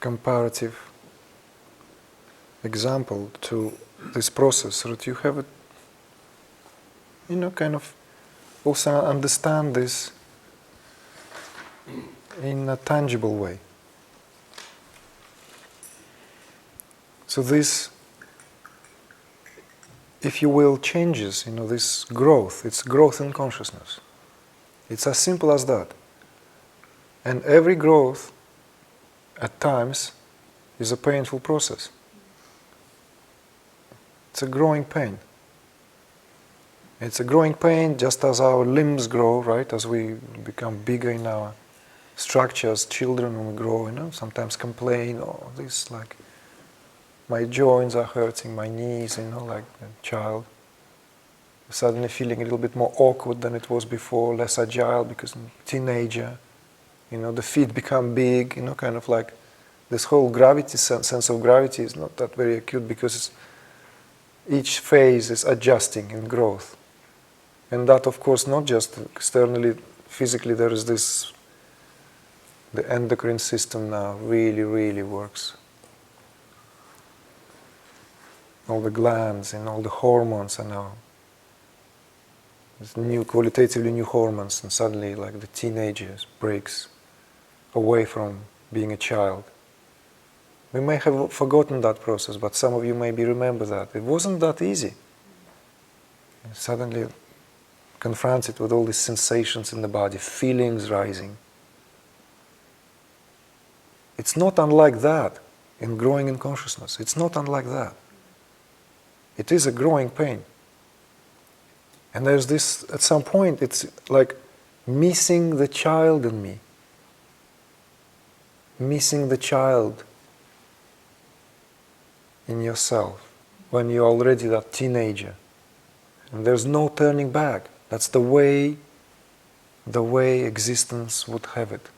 comparative example to this process, so that you have it, kind of also understand this in a tangible way. So this, if you will, changes, this growth, it's growth in consciousness. It's as simple as that. And every growth, at times, is a painful process. It's a growing pain. It's a growing pain just as our limbs grow, right? As we become bigger in our structure as children, when we grow, sometimes complain, oh, this, like, my joints are hurting, my knees, like a child. Suddenly feeling a little bit more awkward than it was before, less agile because I'm a teenager. The feet become big, kind of like this whole gravity, sense of gravity is not that very acute because each phase is adjusting in growth. And that, of course, not just externally, physically, there is this, the endocrine system now really, really works. All the glands and all the hormones are now, there's new, qualitatively new hormones, and suddenly, like, the teenager breaks away from being a child. We may have forgotten that process, but some of you maybe remember that. It wasn't that easy. And suddenly confronted with all these sensations in the body, feelings rising. It's not unlike that in growing in consciousness. It's not unlike that. It is a growing pain. And there's this, at some point, it's like missing the child in me. Missing the child in yourself when you're already that teenager. And there's no turning back. That's the way existence would have it.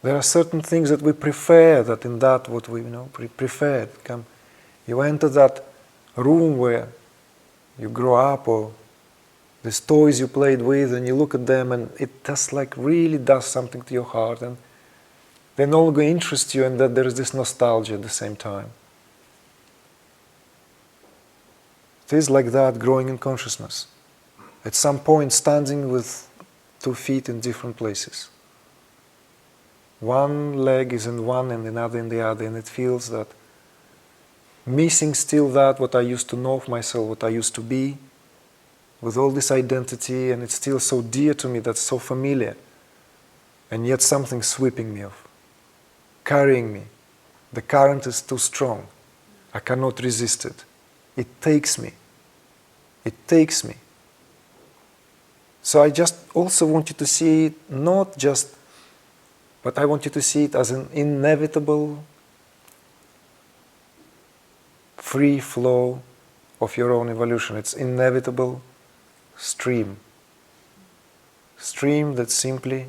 There are certain things that we prefer, that in that what we prefer. You enter that room where you grow up, or these toys you played with, and you look at them, and it just like really does something to your heart, and they no longer interest you, and that there is this nostalgia at the same time. It is like that growing in consciousness. At some point, standing with 2 feet in different places. One leg is in one and another in the other, and it feels that missing still that what I used to know of myself, what I used to be, with all this identity, and it's still so dear to me, that's so familiar, and yet something sweeping me off, carrying me. The current is too strong. I cannot resist it. It takes me. It takes me. So I just also want you to see it not just, but I want you to see it as an inevitable free flow of your own evolution. It's inevitable stream. Stream that simply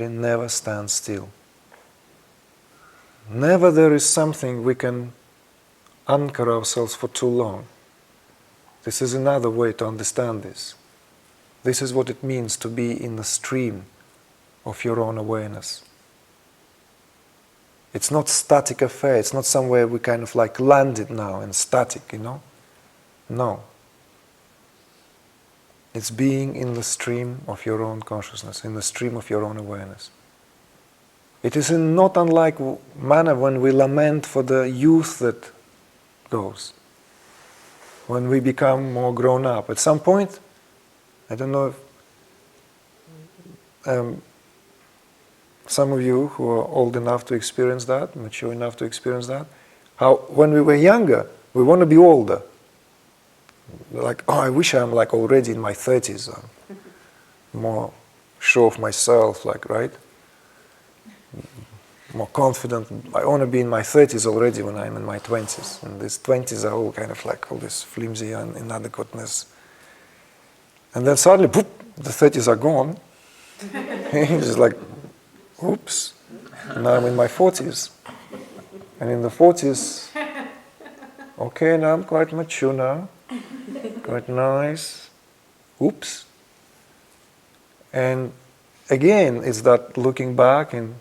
never stands still. Never there is something we can anchor ourselves for too long. This is another way to understand this. This is what it means to be in the stream of your own awareness. It's not static affair. It's not somewhere we kind of like landed now and static, No. It's being in the stream of your own consciousness, in the stream of your own awareness. It is in not unlike manner when we lament for the youth that goes, when we become more grown up. At some point, I don't know if some of you who are old enough to experience that, mature enough to experience that, how when we were younger, we want to be older. Like, oh, I wish I'm like already in my 30s. I'm more sure of myself, like, right? More confident. I want to be in my 30s already when I'm in my 20s. And these 20s are all kind of like all this flimsy and inadequateness. And then suddenly, boop, the 30s are gone. It's just like, oops, now I'm in my 40s. And in the 40s, okay, now I'm quite mature now. Quite nice. Oops. And again, it's that looking back and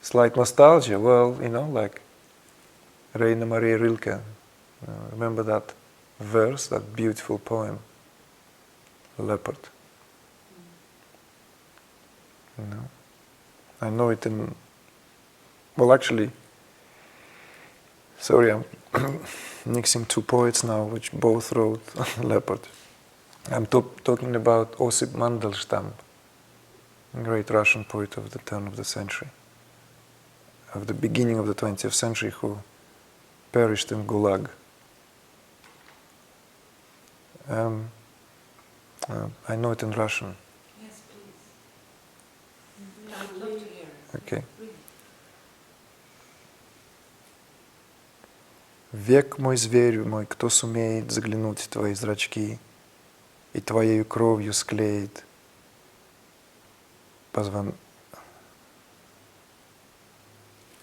Slight nostalgia, well, like Rainer Maria Rilke. Remember that verse, that beautiful poem, Leopard? I know it in, well, actually, sorry, I'm mixing two poets now, which both wrote Leopard. I'm talking about Osip Mandelstam, a great Russian poet of the turn of the century, of the beginning of the 20th century, who perished in Gulag. I know it in Russian. Yes, please. I'd love to hear it. Okay. Век мой, зверь мой, кто сумеет заглянуть в твои зрачки и твоею кровью склеит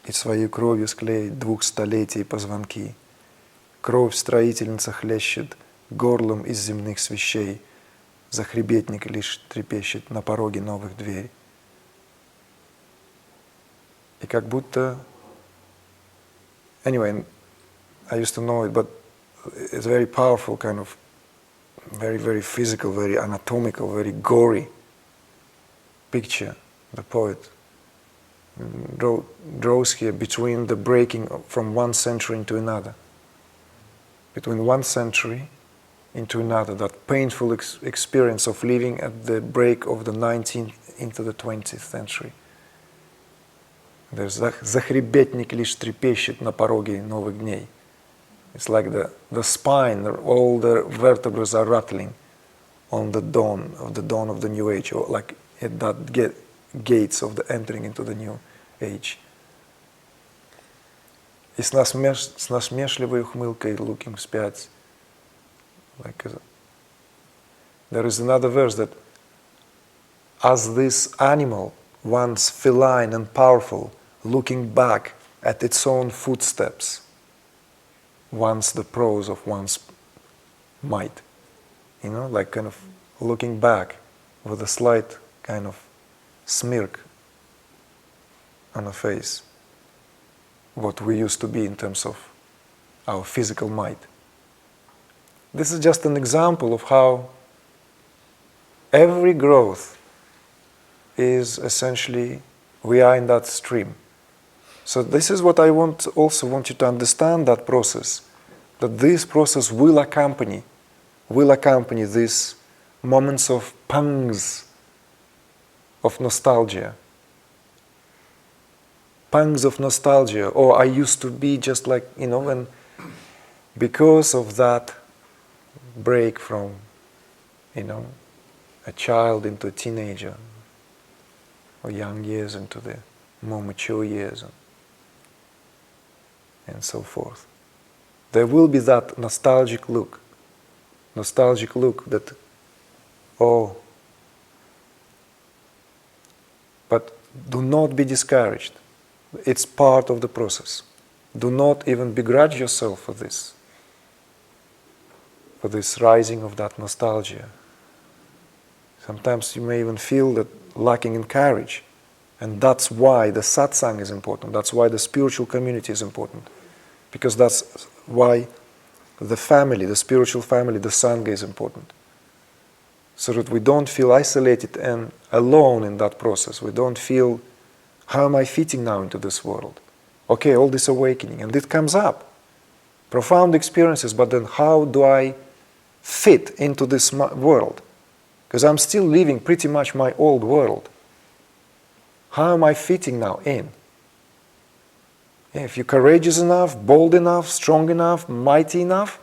и своей кровью склеит 2 столетий позвонки. Кровь строительница хлещет горлом из земных свещей, захребетник лишь трепещет на пороге новых дверей. И как будто... Anyway, I used to know it, but it's very powerful, kind of very, very physical, very anatomical, very gory picture the poet draws here between the breaking from one century into another. Between one century into another, that painful experience of living at the break of the 19th into the 20th century. There's захребетник лишь трепещет на пороге новых дней. It's like the spine, all the vertebrae are rattling on the dawn of the new age, or like at that gates of the entering into the new age. И с насмешливой ухмылкой looking вспять. There is another verse that, as this animal, once feline and powerful, looking back at its own footsteps, once the prose of one's might, like kind of looking back with a slight kind of smirk on a face, what we used to be in terms of our physical might. This is just an example of how every growth is essentially, we are in that stream. So this is what I also want you to understand, that process, that this process will accompany these moments of pangs of nostalgia. Pangs of nostalgia, or I used to be just like, when, because of that break from, a child into a teenager, or young years into the more mature years, and so forth. There will be that nostalgic look that, but do not be discouraged. It's part of the process. Do not even begrudge yourself for this rising of that nostalgia. Sometimes you may even feel that lacking in courage. And that's why the satsang is important. That's why the spiritual community is important. Because that's why the family, the spiritual family, the Sangha is important. So that we don't feel isolated and alone in that process. We don't feel, how am I fitting now into this world? Okay, all this awakening, and it comes up. Profound experiences, but then how do I fit into this world? Because I'm still living pretty much my old world. How am I fitting now in? If you're courageous enough, bold enough, strong enough, mighty enough,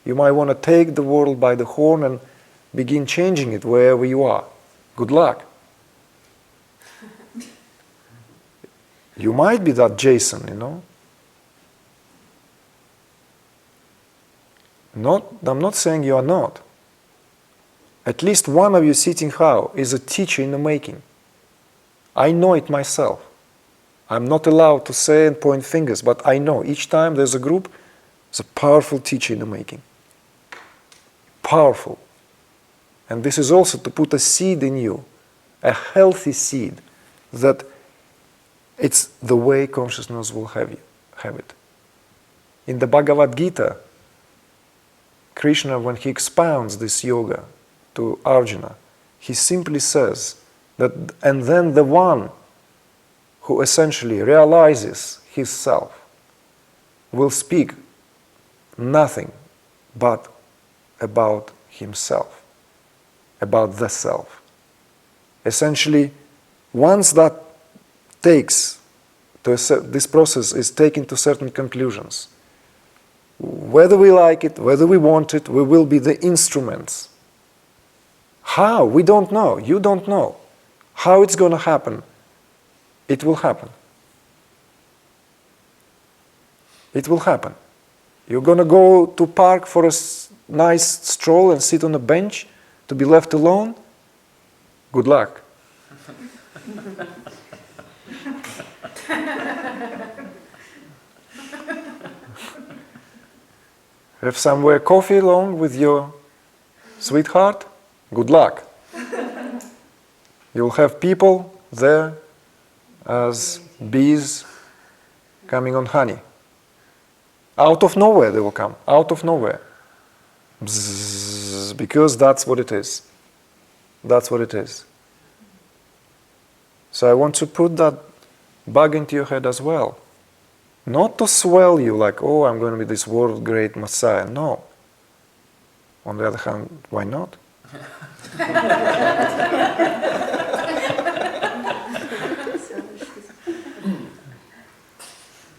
you might want to take the world by the horn and begin changing it wherever you are. Good luck. You might be that Jason, I'm not saying you are not. At least one of you sitting how is a teacher in the making. I know it myself. I'm not allowed to say and point fingers, but I know each time there's a group, it's a powerful teacher in the making. Powerful. And this is also to put a seed in you, a healthy seed that It's the way consciousness will have it. In the Bhagavad Gita, Krishna, when he expounds this yoga to Arjuna, he simply says that, and then the one who essentially realizes his self will speak nothing but about himself, about the self. Essentially, once that this process is taken to certain conclusions, whether we like it, whether we want it, we will be the instruments. How? We don't know. You don't know. How it's going to happen? It will happen. It will happen. You're going to go to park for a nice stroll and sit on a bench to be left alone? Good luck. Have somewhere coffee along with your sweetheart? Good luck. You'll have people there as bees coming on honey. Out of nowhere they will come, out of nowhere. Bzzz, because that's what it is. That's what it is. So I want to put that bug into your head as well. Not to swell you like, oh, I'm going to be this world great Messiah. No. On the other hand, why not?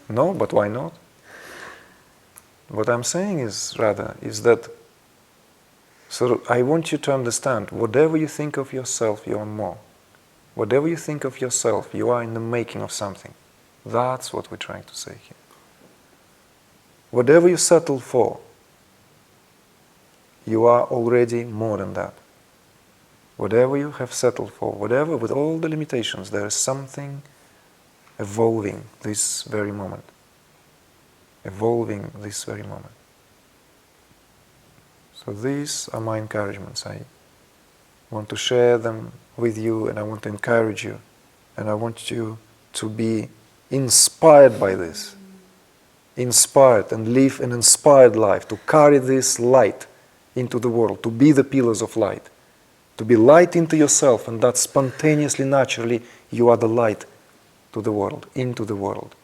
No, but why not? What I'm saying is that, so I want you to understand, whatever you think of yourself, you are more. Whatever you think of yourself, you are in the making of something. That's what we're trying to say here. Whatever you settle for, you are already more than that. Whatever you have settled for, whatever, with all the limitations, there is something evolving this very moment. Evolving this very moment. So these are my encouragements. I want to share them with you, and I want to encourage you, and I want you to be inspired by this. Inspired and live an inspired life, to carry this light into the world, to be the pillars of light, to be light into yourself, and that spontaneously, naturally, you are the light to the world, into the world.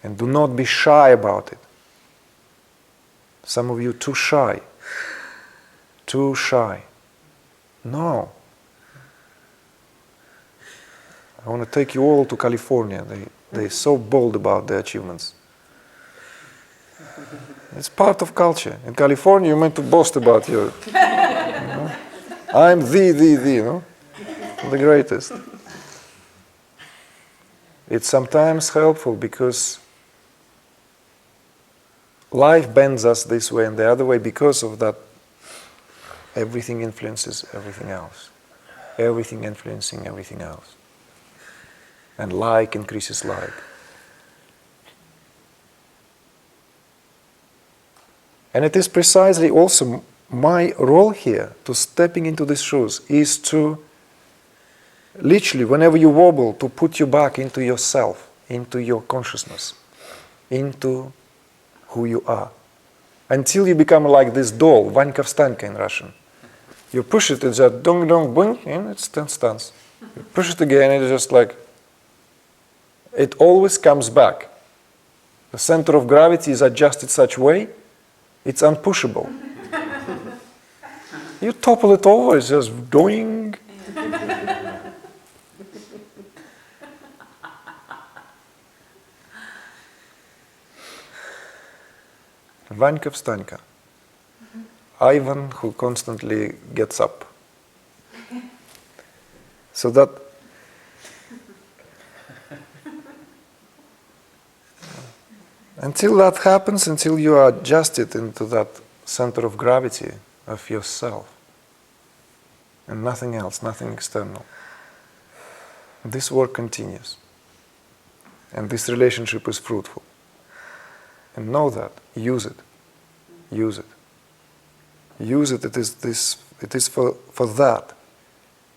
And do not be shy about it. Some of you too shy. Too shy. No. I want to take you all to California. They're so bold about their achievements. It's part of culture. In California, you're meant to boast about your... You know? I'm you know? The greatest. It's sometimes helpful because life bends us this way and the other way. Because of that, everything influences everything else. Everything influencing everything else. And like increases like. And it is precisely also my role here, to stepping into these shoes, is to literally, whenever you wobble, to put you back into yourself, into your consciousness, into who you are. Until you become like this doll, Vanka Vstanka in Russian. You push it, it's just dong dong boing, and it stands. You push it again, it's just like, it always comes back. The center of gravity is adjusted such way, it's unpushable. You topple it over, it's just doing. Vanka Vstanka. Ivan who constantly gets up. So that until that happens, until you are adjusted into that center of gravity of yourself, and nothing else, nothing external, this work continues. And this relationship is fruitful. And know that. Use it. Use it. Use it. It is for that.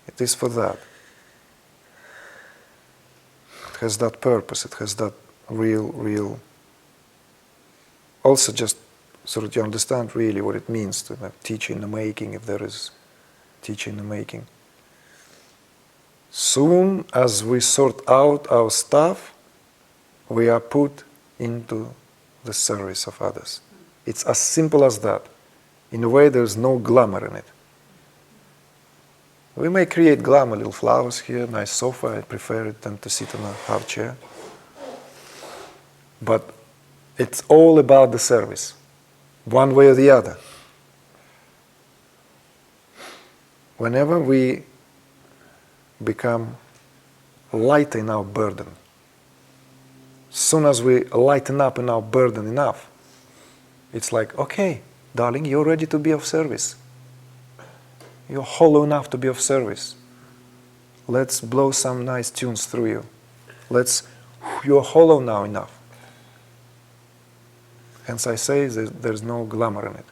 It is for that. It has that purpose, it has that real... Also just so that you understand really what it means to have teacher in the making, if there is teacher in the making. Soon as we sort out our stuff, we are put into the service of others. It's as simple as that. In a way, there's no glamour in it. We may create glamour, little flowers here, nice sofa, I prefer it than to sit on a hard chair. But it's all about the service, one way or the other. Whenever we become light in our burden, soon as we lighten up in our burden enough, it's like, okay, darling, you're ready to be of service. You're hollow enough to be of service. Let's blow some nice tunes through you. You're hollow now enough. Hence I say there's no glamour in it.